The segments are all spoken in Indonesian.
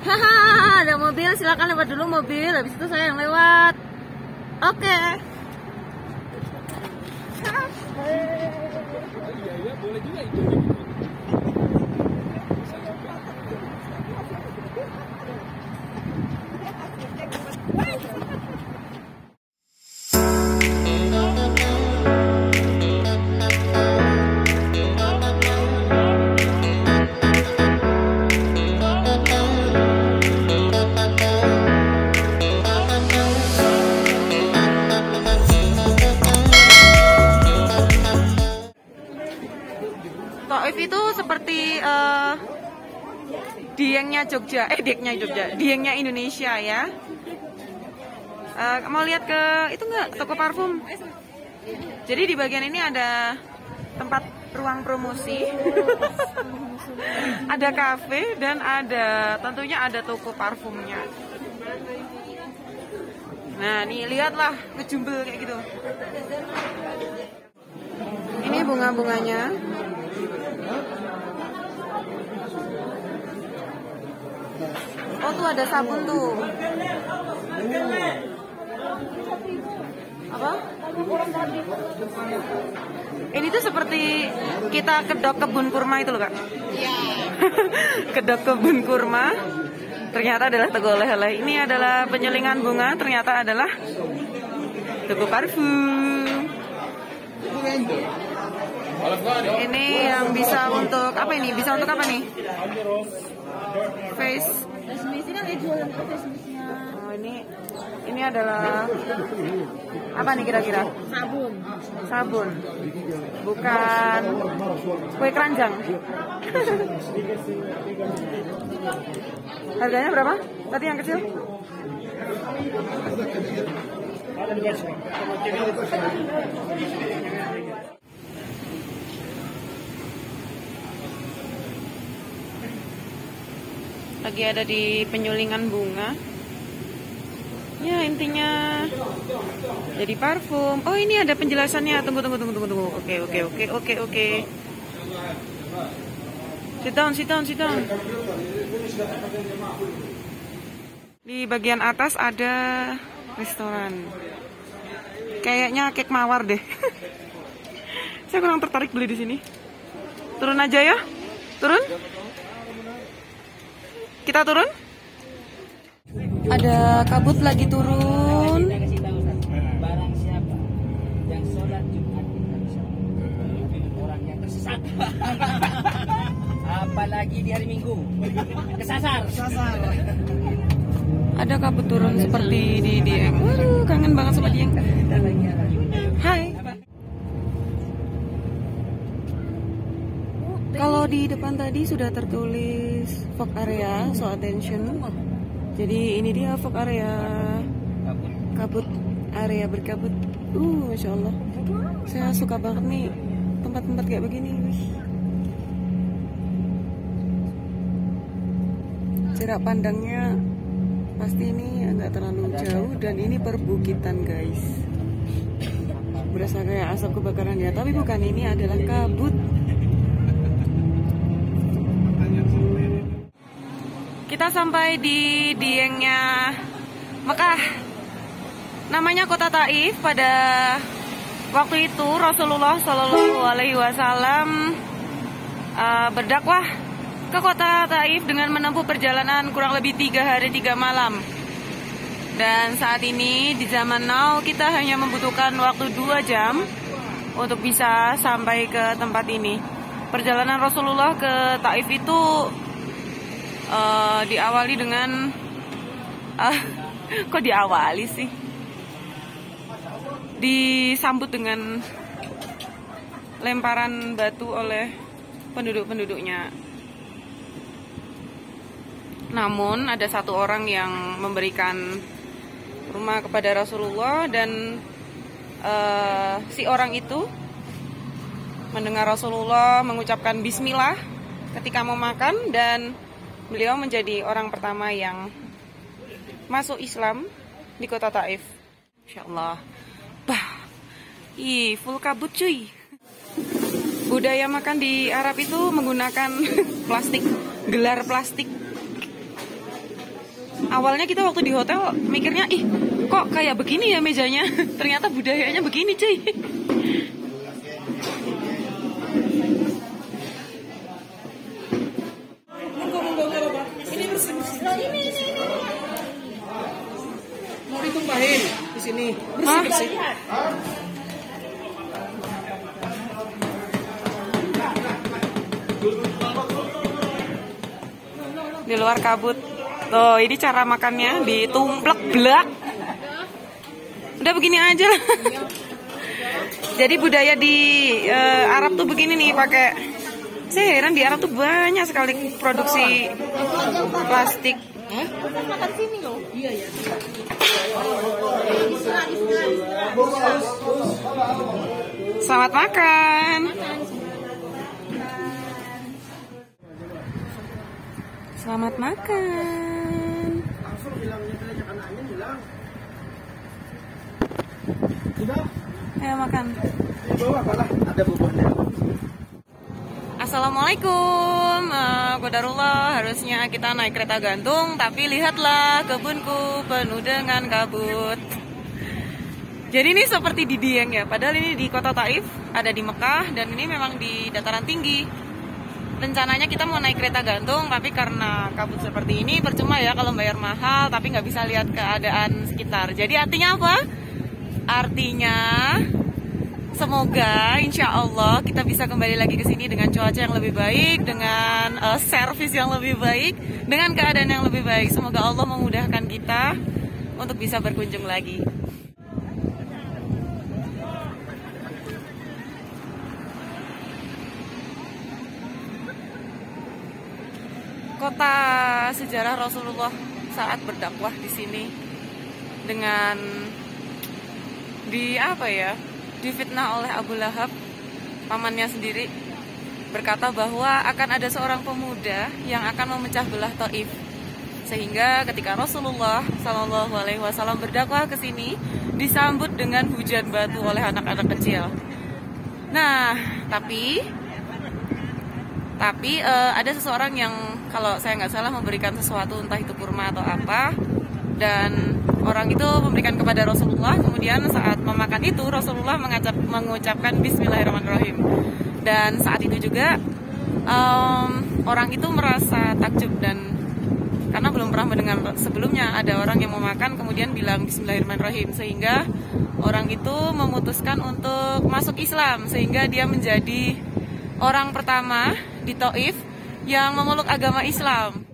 Hahaha, ada mobil, silakan lewat dulu mobil, habis itu saya yang lewat. Oke. Iya, boleh juga itu. Taif itu seperti Diengnya Jogja, Diengnya Indonesia ya. Mau lihat ke itu nggak, toko parfum? Jadi di bagian ini ada tempat ruang promosi, ada kafe dan ada tentunya ada toko parfumnya. Nah, nih lihatlah ngejumbel kayak gitu. Ini bunga-bunganya. Oh tuh ada sabun tuh. Apa? Ini tuh seperti kita kedok kebun kurma itu loh kak. Iya. Kedok kebun kurma. Ternyata adalah toko oleh-oleh. Ini adalah penyelingan bunga. Ternyata adalah toko parfum. Ini yang bisa untuk apa ini? Bisa untuk apa nih? Face. Oh, ini adalah apa nih kira-kira? Sabun. Bukan kue keranjang. Harganya berapa? Tadi yang kecil? Lagi ada di penyulingan bunga. Ya intinya jadi parfum. Oh ini ada penjelasannya. Tunggu. Oke. Sit down. Di bagian atas ada restoran. Kayaknya kek mawar deh. Saya kurang tertarik beli di sini. Turun aja ya. Turun. Kita turun. Ada kabut lagi turun. Barang siapa yang sholat Jumat orang yang tersesat. Apalagi di hari Minggu. Kesasar. Ada kabut turun seperti di Dieng. Waduh, kangen banget sama Dieng. Hai. Kalau di depan tadi sudah tertulis fog area, so attention. Jadi ini dia fog area, kabut area berkabut. Masya Allah. Saya suka banget nih tempat-tempat kayak begini. Jarak pandangnya pasti ini agak terlalu jauh dan ini perbukitan guys. Berasa kayak asap kebakaran ya, tapi bukan, ini adalah kabut. Kita sampai di Diengnya Mekah. Namanya kota Taif. Pada waktu itu Rasulullah Shallallahu Alaihi Wasallam berdakwah ke kota Taif dengan menempuh perjalanan kurang lebih 3 hari 3 malam. Dan saat ini di zaman now kita hanya membutuhkan waktu 2 jam untuk bisa sampai ke tempat ini. Perjalanan Rasulullah ke Taif itu diawali dengan kok diawali sih? Disambut dengan lemparan batu oleh penduduk-penduduknya. Namun ada satu orang yang memberikan rumah kepada Rasulullah dan si orang itu mendengar Rasulullah mengucapkan bismillah ketika mau makan dan beliau menjadi orang pertama yang masuk Islam di kota Taif. Insya Allah. Full kabut cuy. Budaya makan di Arab itu menggunakan plastik, gelar plastik. Awalnya kita waktu di hotel mikirnya, ih kok kayak begini ya mejanya. Ternyata budayanya begini cuy. Ini bersih. Ini. Mau ditumpahin di sini. Bersih. Di luar kabut. Tuh, ini cara makannya, ditumplek blak. Udah begini aja. Jadi budaya di Arab tuh begini nih, pakai. Saya heran di Arab tuh banyak sekali produksi plastik. Makan sini loh. Iya ya. Selamat makan. Selamat makan. Langsung bilang aja anaknya bilang. Sudah. Ayo makan. Bawa apalah, ada buburnya. Assalamualaikum, qadarullah. Harusnya kita naik kereta gantung, tapi lihatlah kebunku penuh dengan kabut. Jadi ini seperti di Dieng ya, padahal ini di kota Taif, ada di Mekah, dan ini memang di dataran tinggi. Rencananya kita mau naik kereta gantung, tapi karena kabut seperti ini percuma ya kalau bayar mahal, tapi nggak bisa lihat keadaan sekitar. Jadi artinya apa? Artinya semoga insya Allah kita bisa kembali lagi ke sini dengan cuaca yang lebih baik, dengan servis yang lebih baik, dengan keadaan yang lebih baik. Semoga Allah memudahkan kita untuk bisa berkunjung lagi. Kota sejarah Rasulullah saat berdakwah di sini, dengan difitnah oleh Abu Lahab, pamannya sendiri, berkata bahwa akan ada seorang pemuda yang akan memecah belah Taif. Sehingga ketika Rasulullah SAW berdakwah ke sini, disambut dengan hujan batu oleh anak-anak kecil. Nah, tapi ada seseorang yang, kalau saya nggak salah, memberikan sesuatu, entah itu kurma atau apa, dan orang itu memberikan kepada Rasulullah. Kemudian saat memakan itu, Rasulullah mengucapkan Bismillahirrahmanirrahim. Dan saat itu juga orang itu merasa takjub, dan karena belum pernah mendengar sebelumnya ada orang yang mau makan kemudian bilang Bismillahirrahmanirrahim, sehingga orang itu memutuskan untuk masuk Islam, sehingga dia menjadi orang pertama di Taif yang memeluk agama Islam.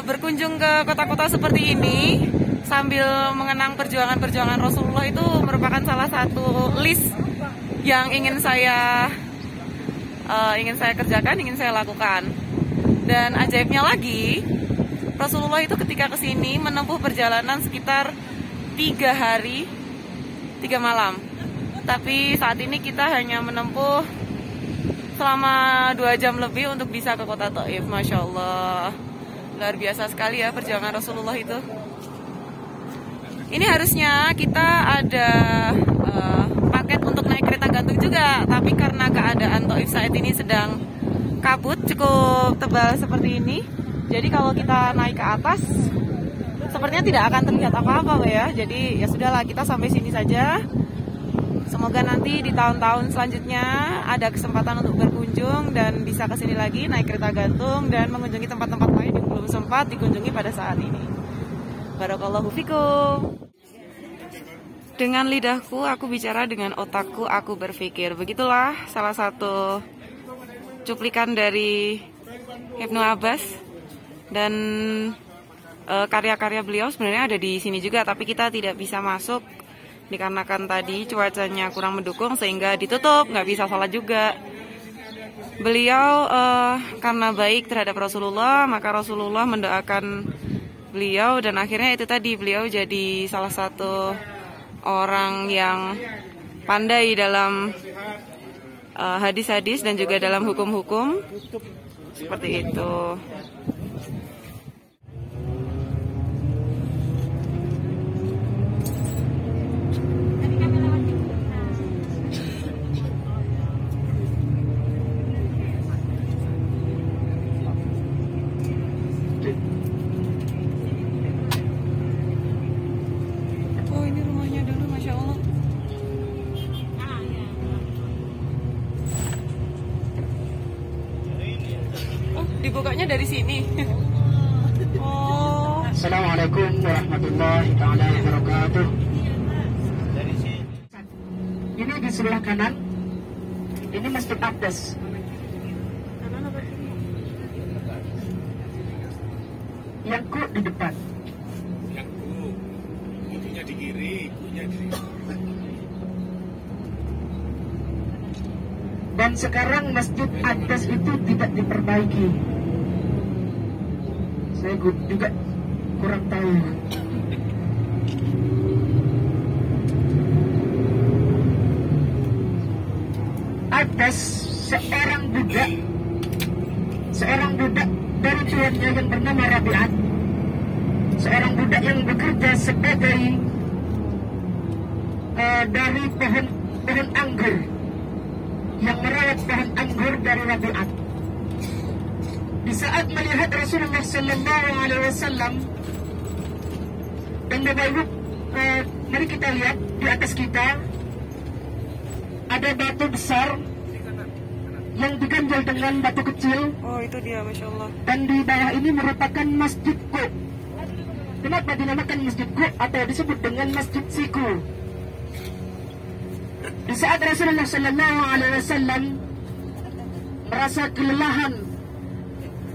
Berkunjung ke kota-kota seperti ini sambil mengenang perjuangan-perjuangan Rasulullah itu merupakan salah satu list yang ingin saya kerjakan, ingin saya lakukan. Dan ajaibnya lagi, Rasulullah itu ketika kesini menempuh perjalanan sekitar 3 hari 3 malam. Tapi saat ini kita hanya menempuh selama 2 jam lebih untuk bisa ke kota Taif. Masya Allah, luar biasa sekali ya perjuangan Rasulullah itu. Ini harusnya kita ada paket untuk naik kereta gantung juga, tapi karena keadaan Taif saat ini sedang kabut cukup tebal seperti ini, jadi kalau kita naik ke atas sepertinya tidak akan terlihat apa-apa ya. Jadi ya sudahlah, kita sampai sini saja. Semoga nanti di tahun-tahun selanjutnya ada kesempatan untuk berkunjung dan bisa ke sini lagi naik kereta gantung dan mengunjungi tempat-tempat lain yang belum sempat dikunjungi pada saat ini. Barakallahu fikum. Dengan lidahku aku bicara, dengan otakku aku berpikir. Begitulah salah satu cuplikan dari Ibnu Abbas, dan karya-karya beliau sebenarnya ada di sini juga, tapi kita tidak bisa masuk dikarenakan tadi cuacanya kurang mendukung sehingga ditutup, nggak bisa sholat juga. Beliau karena baik terhadap Rasulullah, maka Rasulullah mendoakan beliau, dan akhirnya itu tadi, beliau jadi salah satu orang yang pandai dalam hadis-hadis dan juga dalam hukum-hukum seperti itu. Bukanya dari sini. Oh. Assalamualaikum warahmatullahi taala wabarakatuh. Ini di sebelah kanan. Ini Masjid Aqdas. Yang ku di depan. Yang ku, itunya di kiri, itunya di Dan sekarang Masjid Aqdas itu tidak diperbaiki. Saya juga kurang tahu. Aqdas seorang budak dari tuannya yang bernama Rabi'at, seorang budak yang bekerja sebagai dari pohon anggur, yang merawat pohon anggur dari Rabi'at. Di saat melihat Rasulullah Sallallahu Alaihi Wasallam, dan Bapak Ibu, mari kita lihat di atas kita ada batu besar yang diganjal dengan batu kecil. Oh, itu dia, Masya Allah. Dan di bawah ini merupakan Masjid Ku. Kenapa dinamakan Masjid Ku atau disebut dengan Masjid Siku? Di saat Rasulullah Sallallahu Alaihi Wasallam merasa kelelahan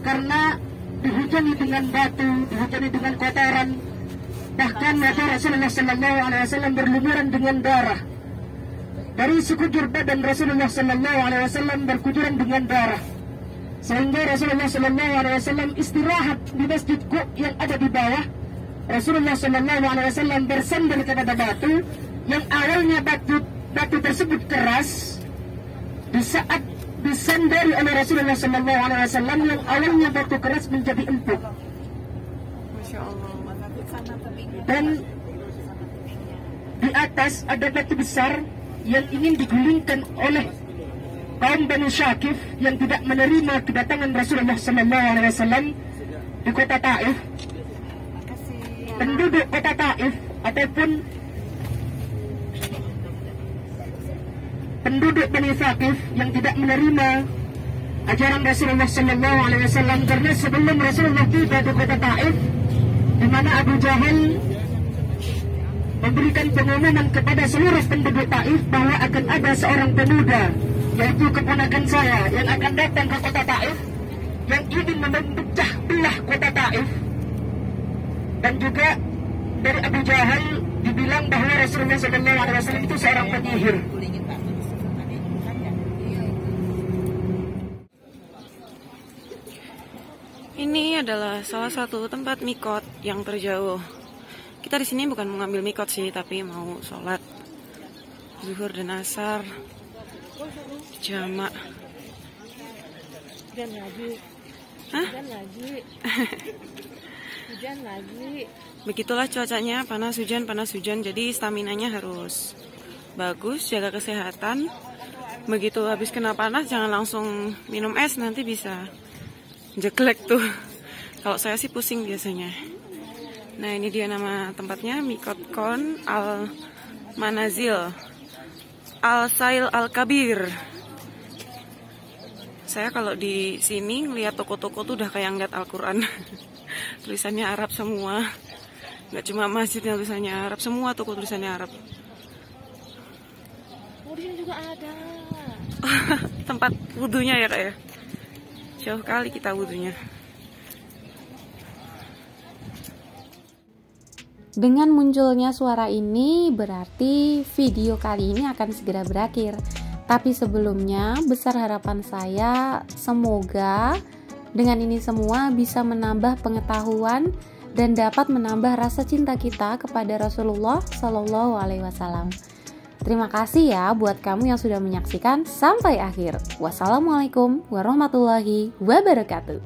karena dihujani dengan batu, dihujani dengan kotoran, bahkan wajah Rasulullah Sallallahu Alaihi Wasallam berlumuran dengan darah. Dari sekujur badan Rasulullah Sallallahu Alaihi Wasallam berkucuran dengan darah, sehingga Rasulullah Sallallahu Alaihi Wasallam istirahat di Masjid Ku yang ada di bawah. Rasulullah Sallallahu Alaihi Wasallam bersandar kepada batu yang awalnya batu tersebut keras. Di saat disandari oleh Rasulullah Sallallahu Alaihi Wasallam yang awalnya batu keras menjadi empuk. Masya Allah. Dan di atas ada batu besar yang ingin digulingkan oleh kaum Bani Syakif yang tidak menerima kedatangan Rasulullah Sallallahu Alaihi Wasallam di kota Taif. Penduduk kota Taif ataupun penduduk Bani Syakif yang tidak menerima ajaran Rasulullah Sallallahu Alaihi Wasallam, karena sebelum Rasulullah tiba di kota Taif, di mana Abu Jahal memberikan pengumuman kepada seluruh penduduk Taif bahwa akan ada seorang pemuda, yaitu keponakan saya, yang akan datang ke kota Taif, yang ingin memecah belah kota Taif. Dan juga dari Abu Jahal dibilang bahwa Rasulullah SAW itu seorang penyihir. Ini adalah salah satu tempat mikot yang terjauh. Kita di sini bukan mengambil mikot sih, tapi mau sholat zuhur dan asar jamak. Hujan lagi. Hah? Hujan lagi. Hujan lagi. Begitulah cuacanya, panas hujan. Jadi staminanya harus bagus, jaga kesehatan. Begitu habis kena panas jangan langsung minum es, nanti bisa jeklek tuh. Kalau saya sih pusing biasanya. Nah, ini dia nama tempatnya, Mikot Kon Al Manazil Al Sail Al Kabir. Saya kalau di sini ngeliat toko-toko tuh udah kayak ngeliat Al-Quran. Tulisannya Arab semua. Nggak cuma masjid yang tulisannya Arab, semua toko tulisannya Arab. Oh, di sini juga ada. Tempat wudhunya ya, Kak ya. Jauh kali kita wudhunya. Dengan munculnya suara ini berarti video kali ini akan segera berakhir. Tapi sebelumnya besar harapan saya semoga dengan ini semua bisa menambah pengetahuan dan dapat menambah rasa cinta kita kepada Rasulullah Shallallahu Alaihi Wasallam. Terima kasih ya buat kamu yang sudah menyaksikan sampai akhir. Wassalamualaikum warahmatullahi wabarakatuh.